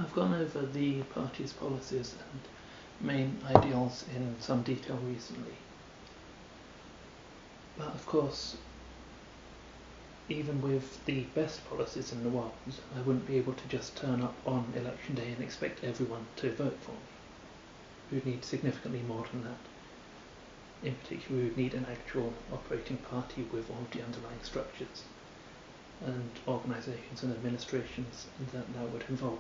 I've gone over the party's policies and main ideals in some detail recently. But of course, even with the best policies in the world, I wouldn't be able to just turn up on election day and expect everyone to vote for me. We would need significantly more than that. In particular, we would need an actual operating party with all of the underlying structures and organisations and administrations that would involve.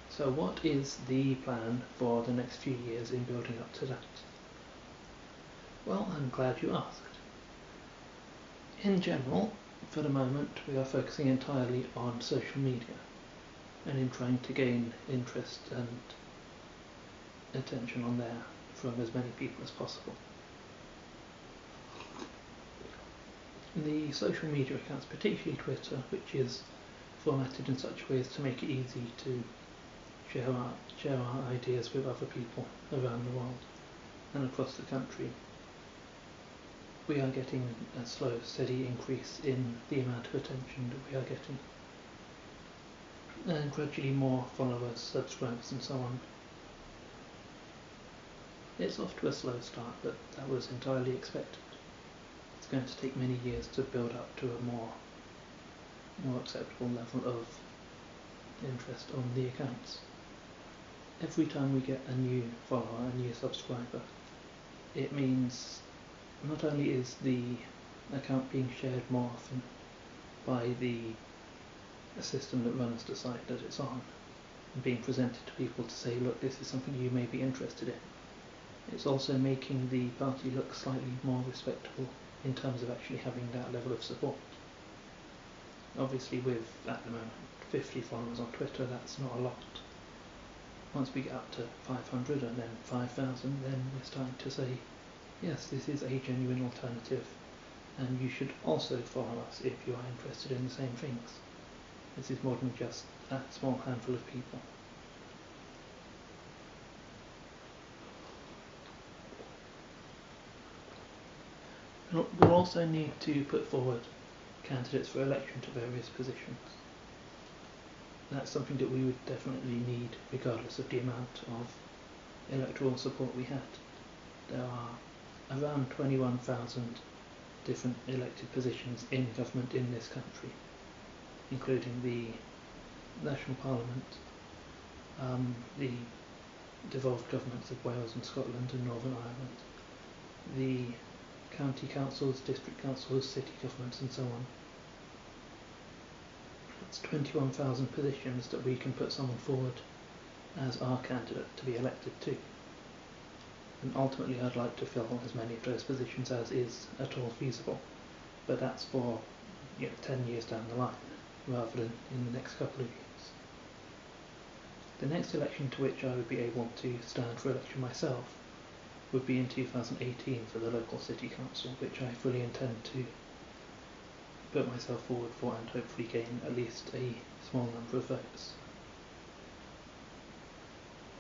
So what is the plan for the next few years in building up to that? Well, I'm glad you asked. In general, for the moment, we are focusing entirely on social media and in trying to gain interest and attention on there from as many people as possible. The social media accounts, particularly Twitter, which is formatted in such ways to make it easy to share our ideas with other people around the world and across the country, we are getting a slow, steady increase in the amount of attention that we are getting, and gradually more followers, subscribers and so on. It's off to a slow start, but that was entirely expected. It's going to take many years to build up to a more acceptable level of interest on the accounts. Every time we get a new follower, a new subscriber, it means not only is the account being shared more often by the system that runs the site that it's on, and being presented to people to say, look, this is something you may be interested in. It's also making the party look slightly more respectable in terms of actually having that level of support. Obviously with, at the moment, 50 followers on Twitter, that's not a lot. Once we get up to 500 and then 5,000, then we're starting to say, yes, this is a genuine alternative, and you should also follow us if you are interested in the same things. This is more than just a small handful of people. We'll also need to put forward candidates for election to various positions. That's something that we would definitely need regardless of the amount of electoral support we had. There are around 21,000 different elected positions in government in this country, including the National Parliament, the devolved governments of Wales and Scotland and Northern Ireland, the county councils, district councils, city governments and so on. It's 21,000 positions that we can put someone forward as our candidate to be elected to. And ultimately I'd like to fill as many of those positions as is at all feasible, but that's for 10 years down the line rather than in the next couple of years. The next election to which I would be able to stand for election myself would be in 2018 for the local city council, which I fully intend to put myself forward for and hopefully gain at least a small number of votes.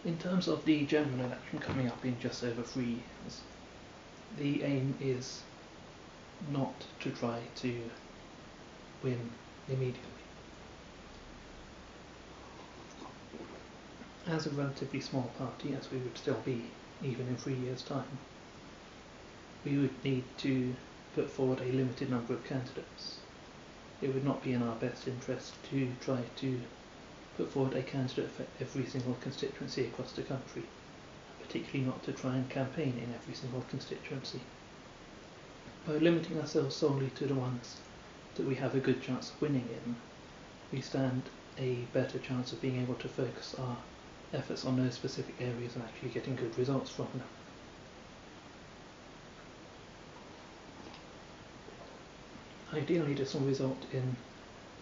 In terms of the general election coming up in just over 3 years, the aim is not to try to win immediately. As a relatively small party, as we would still be even in 3 years' time, we would need to put forward a limited number of candidates. It would not be in our best interest to try to put forward a candidate for every single constituency across the country, particularly not to try and campaign in every single constituency. By limiting ourselves solely to the ones that we have a good chance of winning in, we stand a better chance of being able to focus our efforts on those specific areas and actually getting good results from them. Ideally, this will result in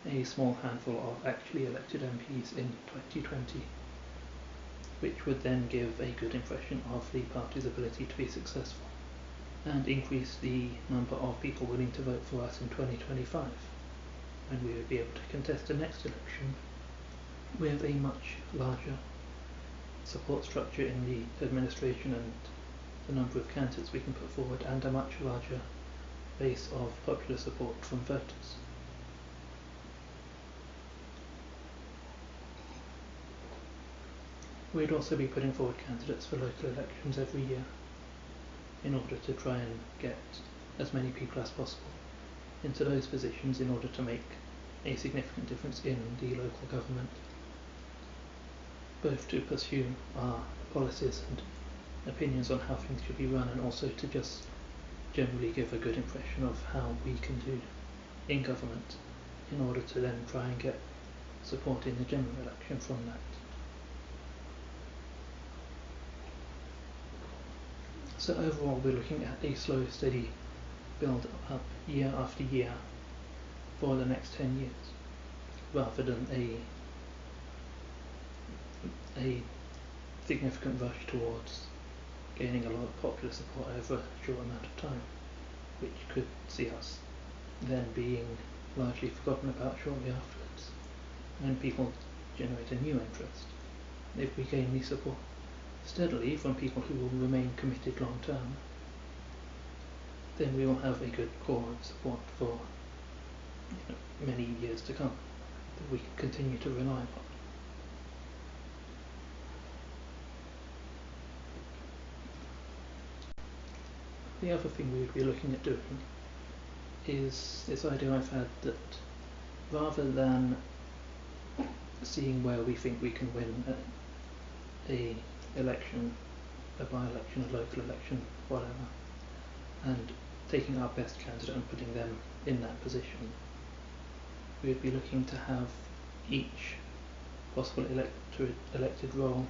a small handful of actually elected MPs in 2020, which would then give a good impression of the party's ability to be successful and increase the number of people willing to vote for us in 2025, and we would be able to contest the next election with a much larger support structure in the administration and the number of candidates we can put forward, and a much larger base of popular support from voters. We'd also be putting forward candidates for local elections every year in order to try and get as many people as possible into those positions in order to make a significant difference in the local government, both to pursue our policies and opinions on how things should be run, and also to just generally give a good impression of how we can do in government in order to then try and get support in the general election from that. So overall we're looking at a slow, steady build up year after year for the next 10 years, rather than a significant rush towards gaining a lot of popular support over a short amount of time, which could see us then being largely forgotten about shortly afterwards, when people generate a new interest. If we gain the support steadily from people who will remain committed long term, then we will have a good core of support for many years to come that we can continue to rely upon. The other thing we would be looking at doing is this idea I've had that rather than seeing where we think we can win a election, a by-election, a local election, whatever, and taking our best candidate and putting them in that position, we would be looking to have each possible elected role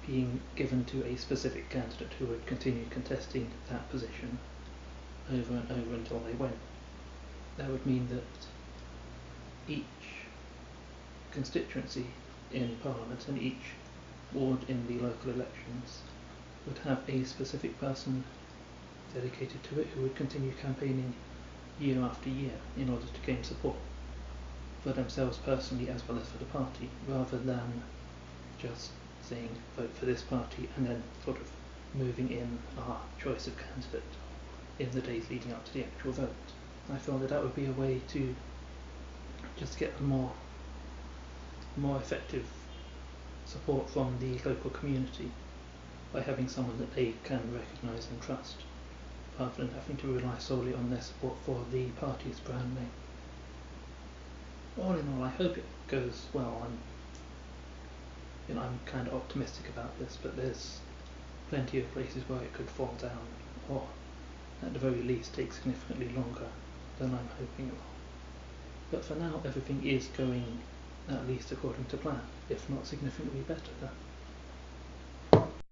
being given to a specific candidate who would continue contesting that position over and over until they win. That would mean that each constituency in Parliament and each ward in the local elections would have a specific person dedicated to it who would continue campaigning year after year in order to gain support for themselves personally as well as for the party, rather than just saying vote for this party and then sort of moving in our choice of candidate in the days leading up to the actual vote. I feel that would be a way to just get a more effective support from the local community by having someone that they can recognise and trust, rather than having to rely solely on their support for the party's brand name. All in all, I hope it goes well. I'm kind of optimistic about this, but there's plenty of places where it could fall down, or at the very least take significantly longer than I'm hoping it will. But for now, everything is going at least according to plan, if not significantly better.